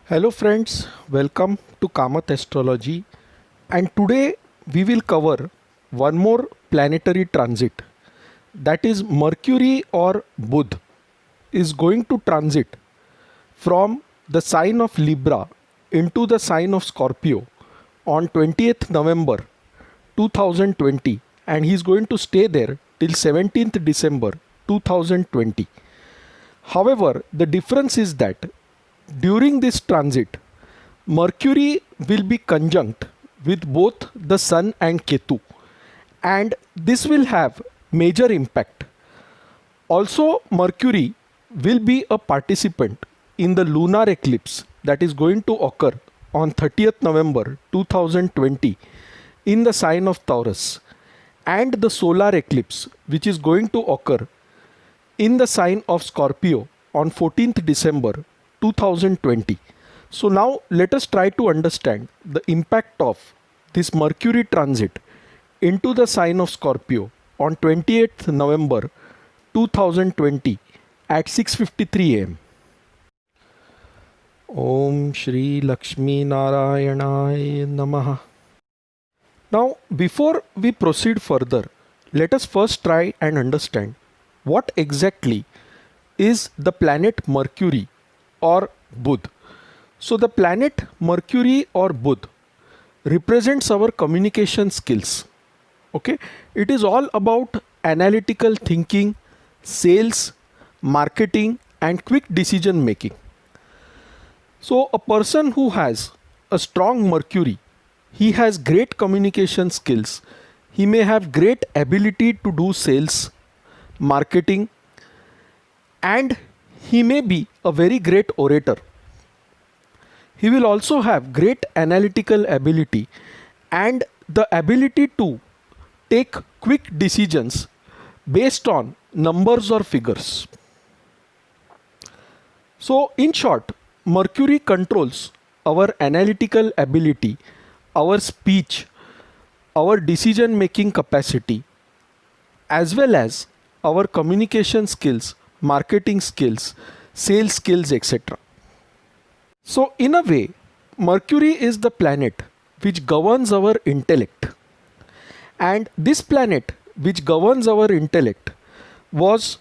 Hello friends, welcome to Kamath Astrology, and today we will cover one more planetary transit, that is Mercury or Budh is going to transit from the sign of Libra into the sign of Scorpio on 20th November 2020, and he is going to stay there till 17th December 2020. However, the difference is that during this transit, Mercury will be conjunct with both the Sun and Ketu, and this will have major impact. Also, Mercury will be a participant in the lunar eclipse that is going to occur on 30th November 2020 in the sign of Taurus, and the solar eclipse which is going to occur in the sign of Scorpio on 14th December 2020. So now let us try to understand the impact of this Mercury transit into the sign of Scorpio on 28th November 2020 at 6:53 am. Om Shri Lakshmi Narayanaya Namaha. Now before we proceed further, let us first try and understand what exactly is the planet Mercury or Budh. So the planet Mercury or Budh represents our communication skills. Okay, it is all about analytical thinking, sales, marketing, and quick decision making. So a person who has a strong Mercury, he has great communication skills. He may have great ability to do sales, marketing, and he may be a very great orator. He will also have great analytical ability and the ability to take quick decisions based on numbers or figures. So in short, Mercury controls our analytical ability, our speech, our decision making capacity, as well as our communication skills, marketing skills, sales skills, etc. So in a way, Mercury is the planet which governs our intellect, and this planet which governs our intellect was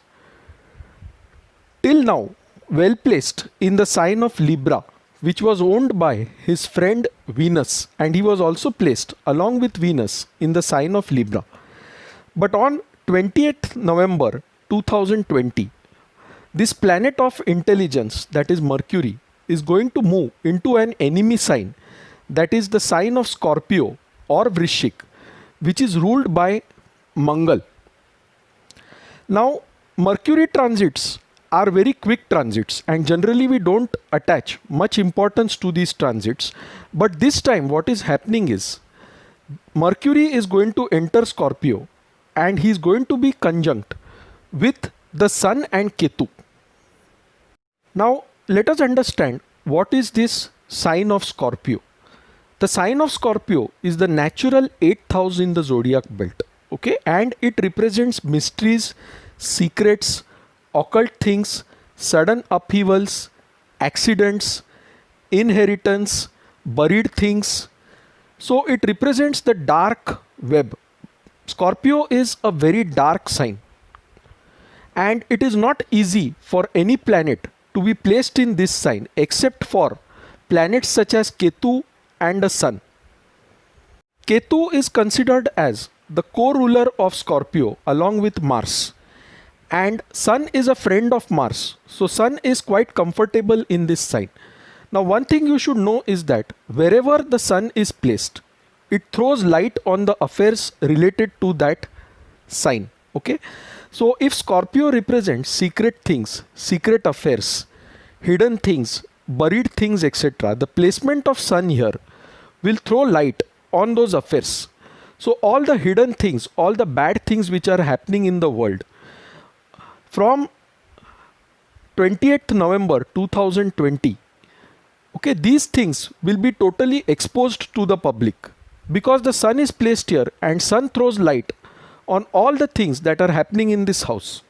till now well placed in the sign of Libra, which was owned by his friend Venus, and he was also placed along with Venus in the sign of Libra. But on 20th November 2020, this planet of intelligence, that is Mercury, is going to move into an enemy sign, that is the sign of Scorpio or Vrishik, which is ruled by Mangal. Now, Mercury transits are very quick transits, and generally we don't attach much importance to these transits. But this time what is happening is Mercury is going to enter Scorpio, and he is going to be conjunct with the Sun and Ketu. Now let us understand what is this sign of Scorpio. The sign of Scorpio is the natural 8th house in the zodiac belt. Okay, and it represents mysteries, secrets, occult things, sudden upheavals, accidents, inheritance, buried things. So it represents the dark web. Scorpio is a very dark sign, and it is not easy for any planet to be placed in this sign except for planets such as Ketu and the Sun. Ketu is considered as the co-ruler of Scorpio along with Mars, and Sun is a friend of Mars, so Sun is quite comfortable in this sign. Now one thing you should know is that wherever the Sun is placed, it throws light on the affairs related to that sign. Okay, so if Scorpio represents secret things, secret affairs, hidden things, buried things, etc., the placement of Sun here will throw light on those affairs. So all the hidden things, all the bad things which are happening in the world, from 28th November 2020, okay, these things will be totally exposed to the public because the Sun is placed here, and Sun throws light on all the things that are happening in this house.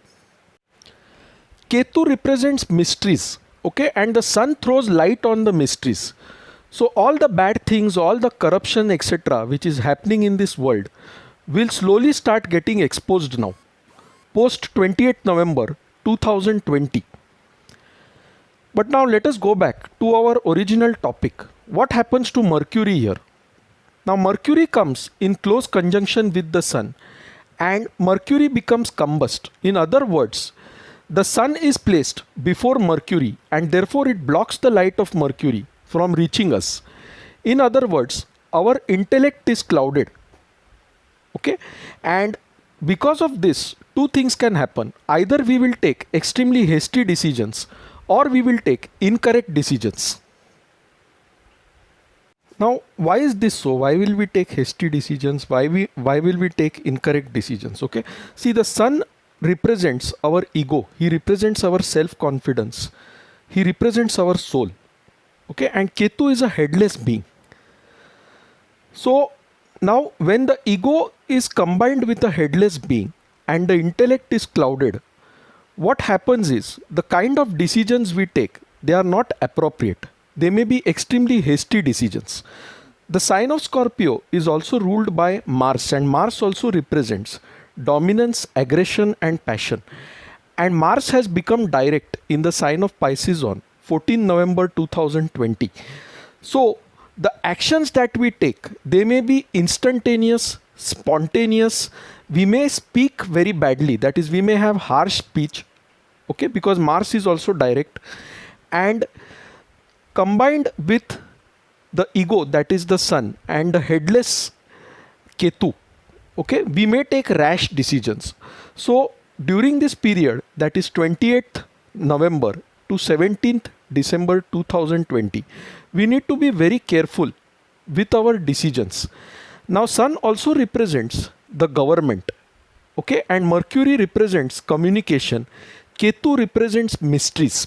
Ketu represents mysteries. Okay, and the sun throws light on the mysteries. So all the bad things, all the corruption, etc., which is happening in this world will slowly start getting exposed now, post 28th November 2020. But now let us go back to our original topic. What happens to Mercury here? Now Mercury comes in close conjunction with the sun and Mercury becomes combust. In other words, the sun is placed before Mercury and therefore it blocks the light of Mercury from reaching us. In other words, our intellect is clouded. Okay, and because of this, two things can happen. Either we will take extremely hasty decisions or we will take incorrect decisions. Now, why is this so? Why will we take hasty decisions? Why will we take incorrect decisions? Okay, see, the sun represents our ego. He represents our self-confidence. He represents our soul. Okay, and Ketu is a headless being. So now when the ego is combined with a headless being and the intellect is clouded, what happens is the kind of decisions we take, they are not appropriate. They may be extremely hasty decisions. The sign of Scorpio is also ruled by Mars, and Mars also represents dominance, aggression and passion. And Mars has become direct in the sign of Pisces on 14 November 2020. So the actions that we take, they may be instantaneous, spontaneous. We may speak very badly, that is, we may have harsh speech, okay, because Mars is also direct, and combined with the ego, that is the sun, and the headless Ketu, okay, we may take rash decisions. So during this period, that is 28th November to 17th December 2020, we need to be very careful with our decisions. Now sun also represents the government, okay, and Mercury represents communication. Ketu represents mysteries.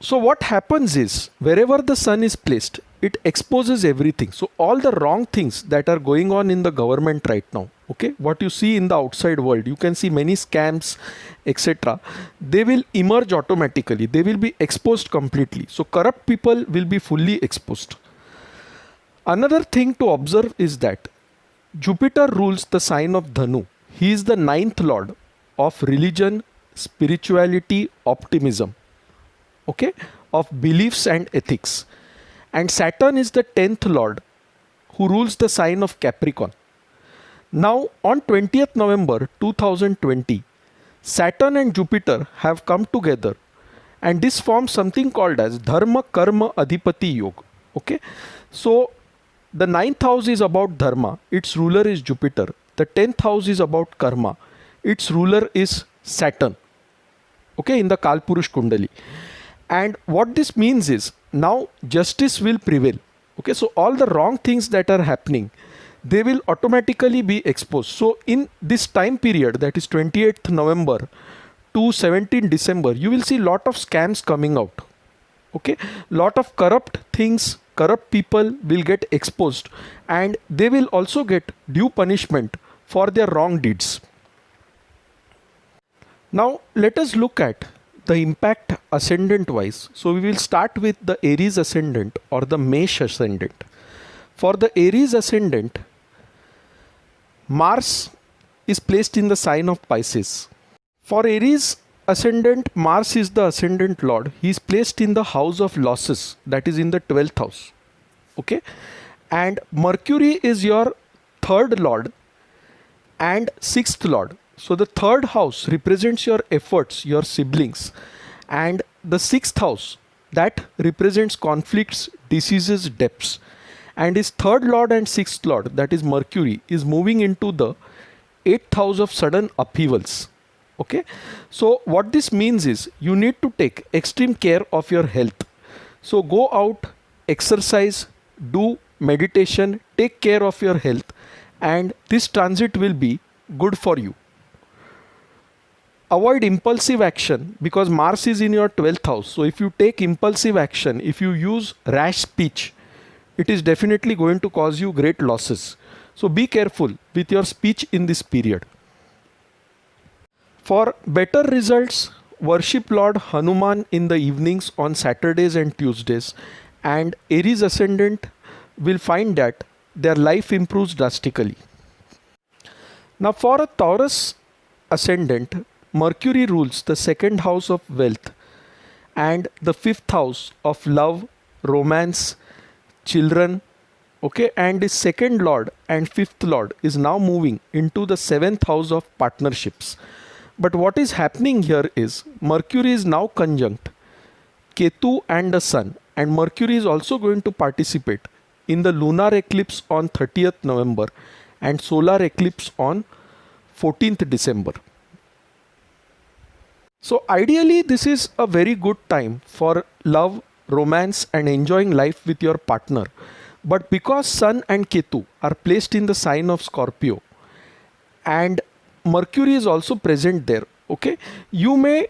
So what happens is, wherever the sun is placed, it exposes everything. So all the wrong things that are going on in the government right now, okay, what you see in the outside world, you can see many scams, etc. They will emerge automatically. They will be exposed completely. So corrupt people will be fully exposed. Another thing to observe is that Jupiter rules the sign of Dhanu. He is the ninth lord of religion, spirituality, optimism, okay, of beliefs and ethics. And Saturn is the 10th lord who rules the sign of Capricorn. Now on 20th November 2020, Saturn and Jupiter have come together and this forms something called as Dharma Karma Adhipati Yoga. Okay, so the 9th house is about Dharma, its ruler is Jupiter. The 10th house is about Karma, its ruler is Saturn, okay, in the Kalpurush Kundali. And what this means is, now justice will prevail. Okay, so all the wrong things that are happening, they will automatically be exposed. So in this time period, that is 28th November to 17th December, you will see lot of scams coming out. Okay, lot of corrupt things, corrupt people will get exposed and they will also get due punishment for their wrong deeds. Now let us look at the impact ascendant wise. So we will start with the Aries ascendant or the Mesh ascendant. For the Aries ascendant, Mars is placed in the sign of Pisces. For Aries ascendant, Mars is the ascendant lord. He is placed in the house of losses, that is in the 12th house. Okay, and Mercury is your third lord and sixth lord. So the third house represents your efforts, your siblings, and the sixth house, that represents conflicts, diseases, debts. And his third lord and sixth lord, that is Mercury, is moving into the 8th house of sudden upheavals. Okay, so what this means is you need to take extreme care of your health. So go out, exercise, do meditation, take care of your health, and this transit will be good for you. Avoid impulsive action because Mars is in your 12th house. So if you take impulsive action, if you use rash speech, it is definitely going to cause you great losses. So be careful with your speech in this period. For better results, worship Lord Hanuman in the evenings on Saturdays and Tuesdays, and Aries ascendant will find that their life improves drastically. Now, for a Taurus ascendant, Mercury rules the second house of wealth and the fifth house of love, romance, children. Okay, and his second lord and fifth lord is now moving into the seventh house of partnerships. But what is happening here is Mercury is now conjunct Ketu and the Sun, and Mercury is also going to participate in the lunar eclipse on 30th November and solar eclipse on 14th December. So ideally this is a very good time for love, romance and enjoying life with your partner. But because Sun and Ketu are placed in the sign of Scorpio and Mercury is also present there, okay, you may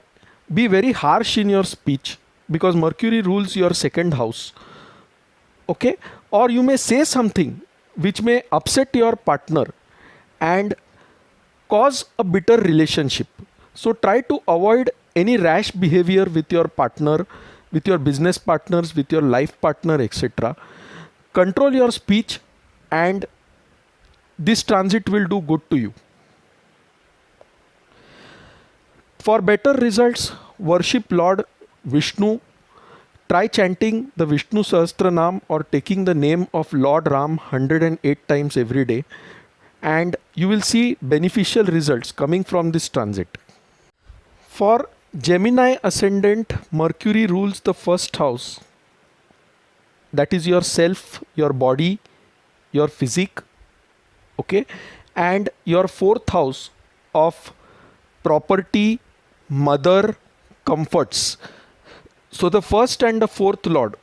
be very harsh in your speech because Mercury rules your second house, okay, or you may say something which may upset your partner and cause a bitter relationship. So try to avoid any rash behavior with your partner, with your business partners, with your life partner, etc. Control your speech and this transit will do good to you. For better results, worship Lord Vishnu. Try chanting the Vishnu Sahasranam or taking the name of Lord Ram 108 times every day, and you will see beneficial results coming from this transit. For Gemini ascendant, Mercury rules the first house, that is your self, your body, your physique, okay, and your fourth house of property, mother, comforts. So the first and the fourth lord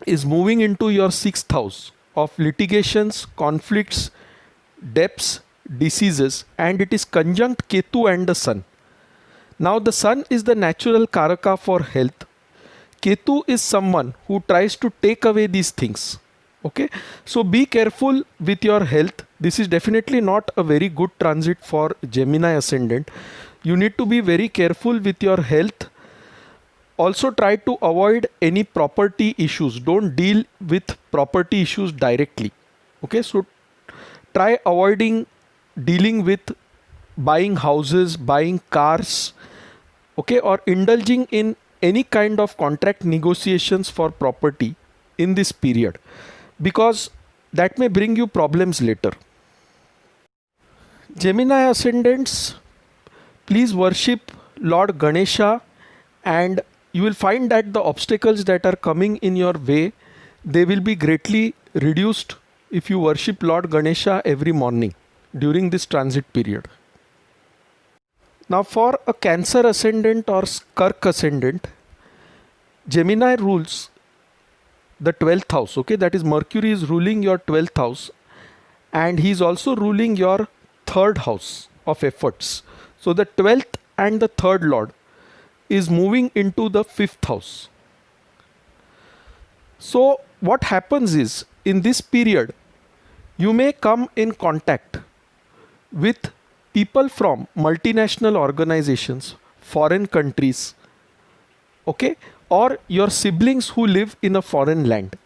is moving into your sixth house of litigations, conflicts, debts, diseases, and it is conjunct Ketu and the Sun. Now the Sun is the natural Karaka for health. Ketu is someone who tries to take away these things. Okay, so be careful with your health. This is definitely not a very good transit for Gemini ascendant. You need to be very careful with your health. Also try to avoid any property issues. Don't deal with property issues directly. Okay, so try avoiding dealing with buying houses, buying cars, okay, or indulging in any kind of contract negotiations for property in this period, because that may bring you problems later. Gemini ascendants, please worship Lord Ganesha and you will find that the obstacles that are coming in your way, they will be greatly reduced if you worship Lord Ganesha every morning during this transit period. Now for a Cancer ascendant or Kark ascendant, Gemini rules the 12th house, okay, that is Mercury is ruling your 12th house and he is also ruling your third house of efforts. So the 12th and the third lord is moving into the fifth house. So what happens is in this period you may come in contact with people from multinational organizations, foreign countries, okay, or your siblings who live in a foreign land.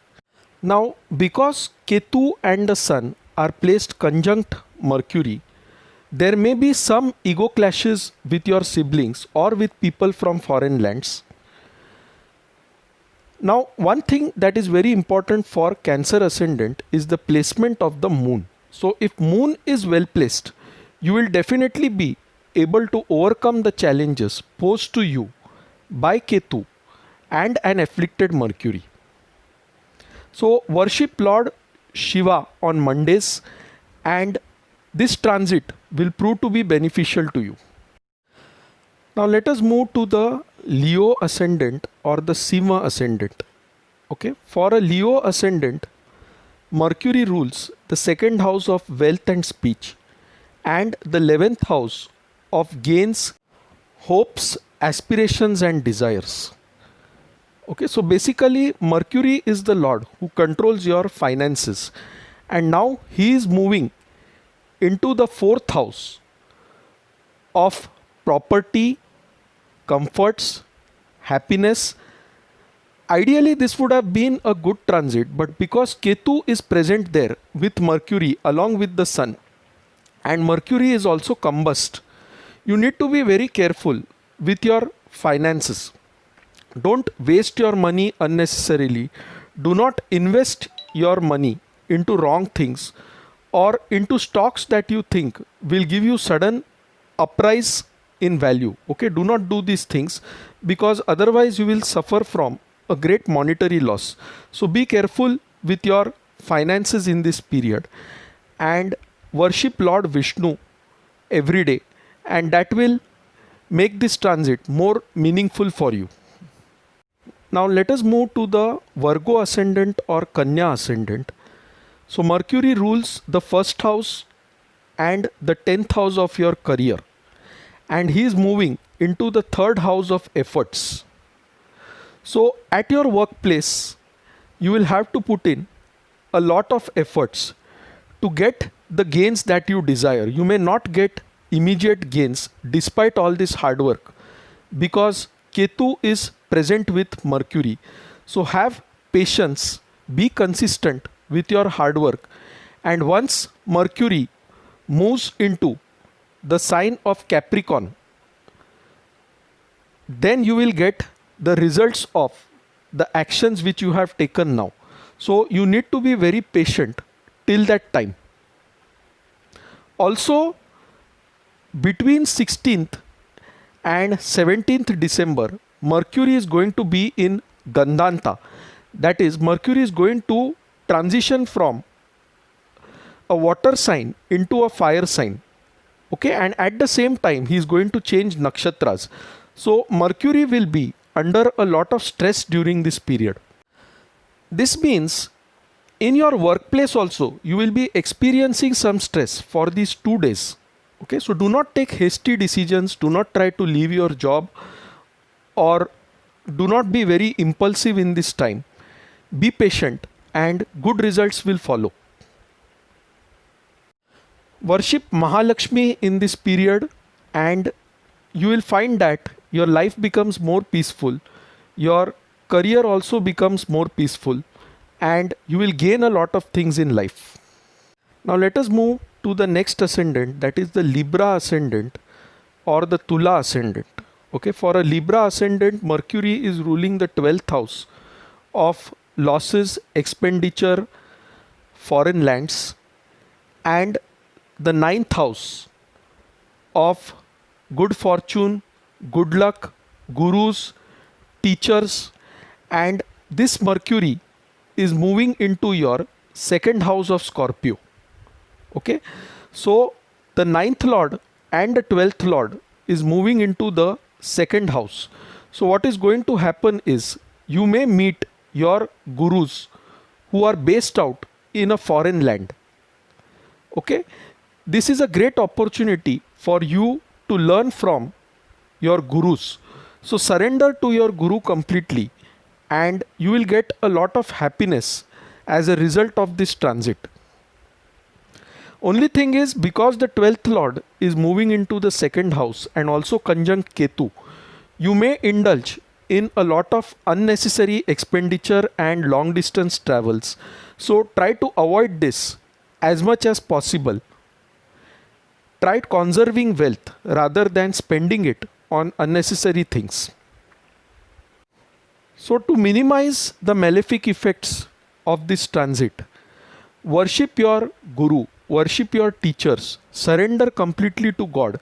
Now because Ketu and the Sun are placed conjunct Mercury, there may be some ego clashes with your siblings or with people from foreign lands. Now one thing that is very important for Cancer ascendant is the placement of the moon. So if moon is well placed, you will definitely be able to overcome the challenges posed to you by Ketu and an afflicted Mercury. So worship Lord Shiva on Mondays and this transit will prove to be beneficial to you. Now let us move to the Leo ascendant or the Sima ascendant. Okay, for a Leo ascendant, Mercury rules the second house of wealth and speech and the 11th house of gains, hopes, aspirations and desires. Okay, so basically Mercury is the lord who controls your finances and now he is moving into the fourth house of property, comforts, happiness. Ideally, this would have been a good transit, but because Ketu is present there with Mercury along with the Sun, and Mercury is also combust, you need to be very careful with your finances. Don't waste your money unnecessarily. Do not invest your money into wrong things or into stocks that you think will give you sudden uprise in value. Okay, do not do these things because otherwise you will suffer from a great monetary loss. So be careful with your finances in this period and worship Lord Vishnu every day, and that will make this transit more meaningful for you. Now let us move to the Virgo ascendant or Kanya ascendant. So Mercury rules the first house and the 10th house of your career, and he is moving into the third house of efforts. So at your workplace, you will have to put in a lot of efforts to get the gains that you desire. You may not get immediate gains despite all this hard work because Ketu is present with Mercury. So have patience, be consistent with your hard work, and once Mercury moves into the sign of Capricorn, then you will get the results of the actions which you have taken now. So you need to be very patient till that time. Also, between 16th and 17th December, Mercury is going to be in Gandanta. That is, Mercury is going to transition from a water sign into a fire sign. Okay, and at the same time, he is going to change nakshatras. So Mercury will be under a lot of stress during this period. This means in your workplace also, you will be experiencing some stress for these 2 days. Okay, so do not take hasty decisions, do not try to leave your job, or do not be very impulsive in this time. Be patient and good results will follow. Worship Mahalakshmi in this period and you will find that your life becomes more peaceful, your career also becomes more peaceful, and you will gain a lot of things in life. Now let us move to the next ascendant, that is the Libra ascendant or the Tula ascendant. Okay, for a Libra ascendant, Mercury is ruling the 12th house of losses, expenditure, foreign lands, and the 9th house of good fortune, good luck, gurus, teachers, and this Mercury is moving into your second house of Scorpio. Okay, so the 9th lord and the 12th lord is moving into the second house. So what is going to happen is you may meet your gurus who are based out in a foreign land. Okay, this is a great opportunity for you to learn from your gurus. So surrender to your guru completely and you will get a lot of happiness as a result of this transit. Only thing is, because the 12th lord is moving into the second house and also conjunct Ketu, you may indulge in a lot of unnecessary expenditure and long distance travels. So try to avoid this as much as possible. Try conserving wealth rather than spending it on unnecessary things. So to minimize the malefic effects of this transit, worship your guru, worship your teachers, surrender completely to God,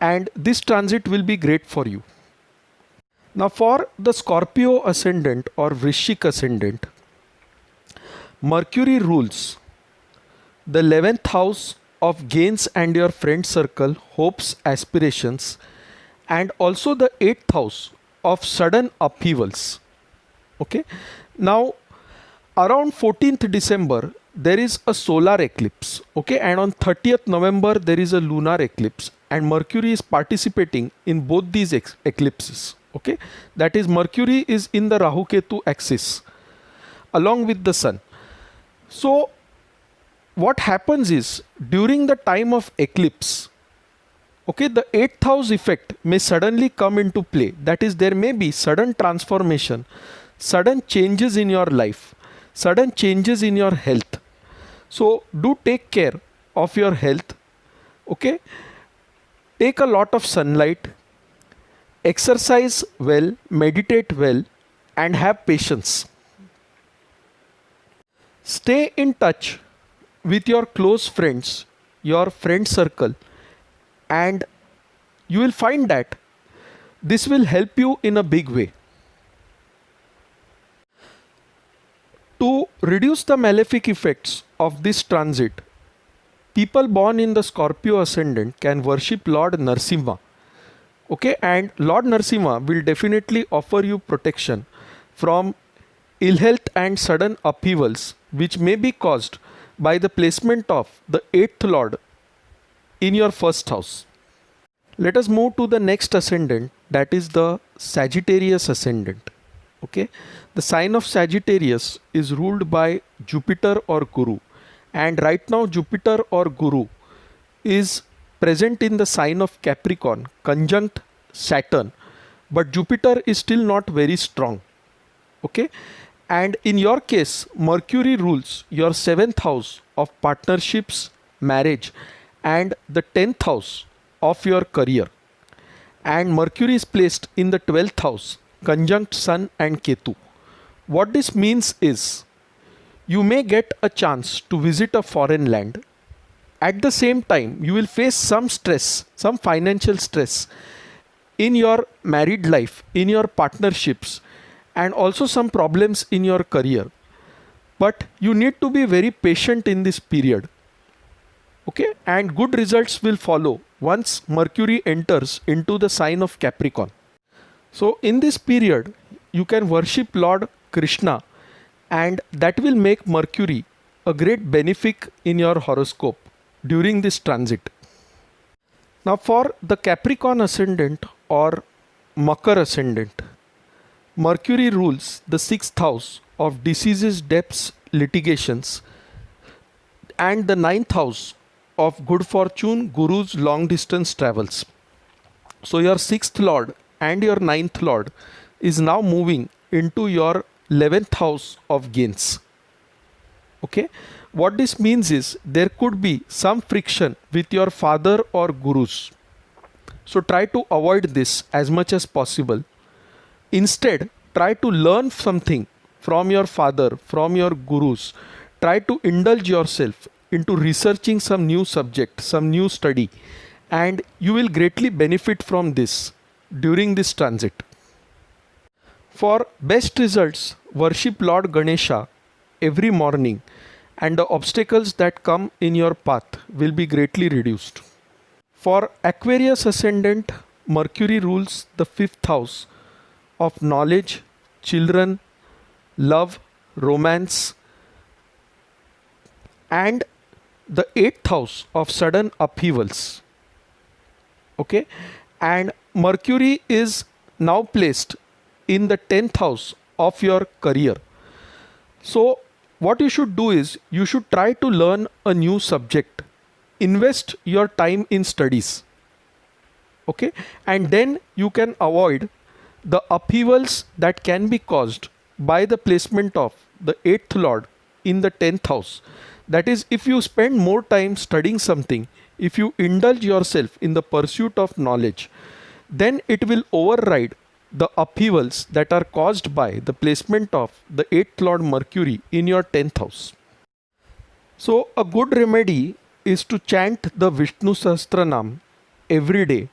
and this transit will be great for you. Now for the Scorpio ascendant or Vrishchik ascendant, Mercury rules the 11th house of gains and your friend circle, hopes, aspirations, and also the 8th house of sudden upheavals. Okay, now around 14th December there is a solar eclipse. Okay, and on 30th November there is a lunar eclipse, and Mercury is participating in both these eclipses. Okay, that is, Mercury is in the Rahu Ketu axis along with the Sun. So what happens is, during the time of eclipse, Okay, the eighth house effect may suddenly come into play. That is, there may be sudden transformation, sudden changes in your life, sudden changes in your health. So do take care of your health. Okay, take a lot of sunlight, exercise well, meditate well, and have patience. Stay in touch with your close friends, your friend circle, and you will find that this will help you in a big way. To reduce the malefic effects of this transit, people born in the Scorpio ascendant can worship Lord Narsimha. Okay, and Lord Narsimha will definitely offer you protection from ill health and sudden upheavals which may be caused by the placement of the 8th Lord in your first house. Let us move to the next ascendant, that is the Sagittarius ascendant. Okay, the sign of Sagittarius is ruled by Jupiter or Guru, and right now Jupiter or Guru is present in the sign of Capricorn conjunct Saturn, but Jupiter is still not very strong. Okay, and in your case Mercury rules your 7th house of partnerships, marriage, and the 10th house of your career, and Mercury is placed in the 12th house conjunct Sun and Ketu. What this means is you may get a chance to visit a foreign land. At the same time, you will face some stress, some financial stress in your married life, in your partnerships, and also some problems in your career. But you need to be very patient in this period. Okay, and good results will follow once Mercury enters into the sign of Capricorn. So in this period, you can worship Lord Krishna, and that will make Mercury a great benefic in your horoscope during this transit. Now for the Capricorn ascendant or Makar ascendant, Mercury rules the 6th house of diseases, debts, litigations, and the 9th house of good fortune, gurus, long distance travels. So your 6th lord and your 9th lord is now moving into your 11th house of gains. Okay, what this means is there could be some friction with your father or gurus. So try to avoid this as much as possible. Instead, try to learn something from your father, from your gurus. Try to indulge yourself into researching some new subject, some new study, and you will greatly benefit from this during this transit. For best results, worship Lord Ganesha every morning, and the obstacles that come in your path will be greatly reduced. For Aquarius ascendant, Mercury rules the 5th house of knowledge, children, love, romance, and the 8th house of sudden upheavals. Okay, and Mercury is now placed in the 10th house of your career. So what you should do is you should try to learn a new subject, invest your time in studies. Okay, and then you can avoid the upheavals that can be caused by the placement of the 8th lord in the 10th house. That is, if you spend more time studying something, if you indulge yourself in the pursuit of knowledge, then it will override the upheavals that are caused by the placement of the 8th lord Mercury in your 10th house. So a good remedy is to chant the Vishnu Sahasranam every day,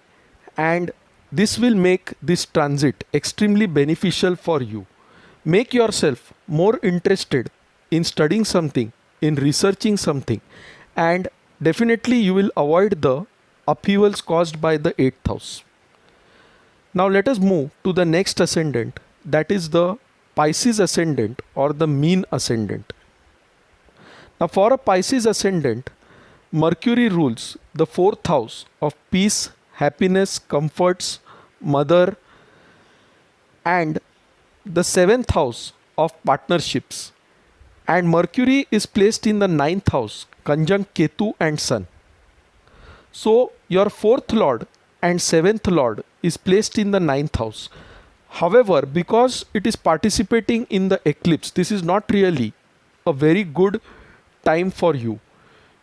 and this will make this transit extremely beneficial for you. Make yourself more interested in studying something, in researching something, and definitely you will avoid the upheavals caused by the 8th house. Now let us move to the next ascendant, that is the Pisces ascendant or the mean ascendant. Now for a Pisces ascendant, Mercury rules the 4th house of peace, happiness, comforts, mother, and the 7th house of partnerships. And Mercury is placed in the 9th house conjunct Ketu and Sun. So your fourth lord and seventh lord is placed in the ninth house. However, because it is participating in the eclipse, this is not really a very good time for you.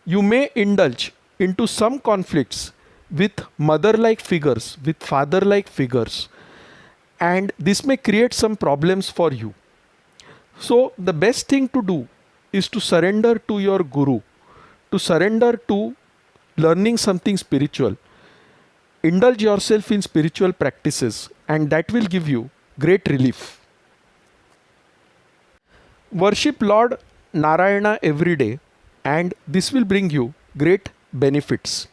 You may indulge into some conflicts with mother-like figures, with father-like figures, and this may create some problems for you. So the best thing to do is to surrender to your guru, to surrender to learning something spiritual. Indulge yourself in spiritual practices, and that will give you great relief. Worship Lord Narayana every day, and this will bring you great benefits.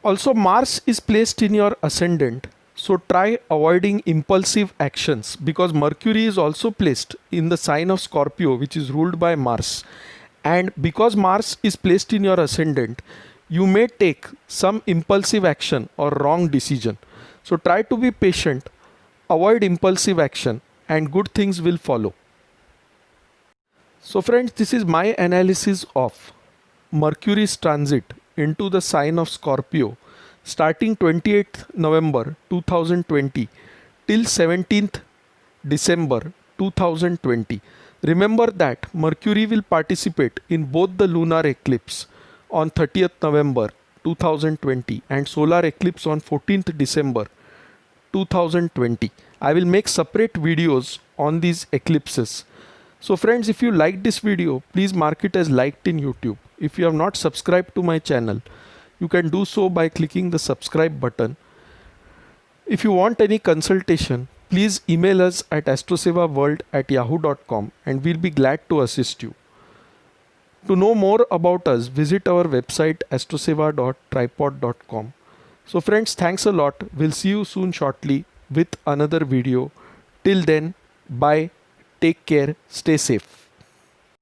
Also, Mars is placed in your ascendant, so try avoiding impulsive actions, because Mercury is also placed in the sign of Scorpio, which is ruled by Mars. And because Mars is placed in your ascendant, you may take some impulsive action or wrong decision. So try to be patient, avoid impulsive action, and good things will follow. So friends, this is my analysis of Mercury's transit into the sign of Scorpio starting 28th November 2020 till 17th December 2020. Remember that Mercury will participate in both the lunar eclipse on 30th November 2020 and solar eclipse on 14th December 2020. I will make separate videos on these eclipses. So friends, if you liked this video, please mark it as liked in YouTube. If you have not subscribed to my channel, you can do so by clicking the subscribe button. If you want any consultation, please email us at astrosevaworld@yahoo.com and we'll be glad to assist you. To know more about us, visit our website astroseva.tripod.com. So friends, thanks a lot. We'll see you soon shortly with another video. Till then, bye. Take care. Stay safe.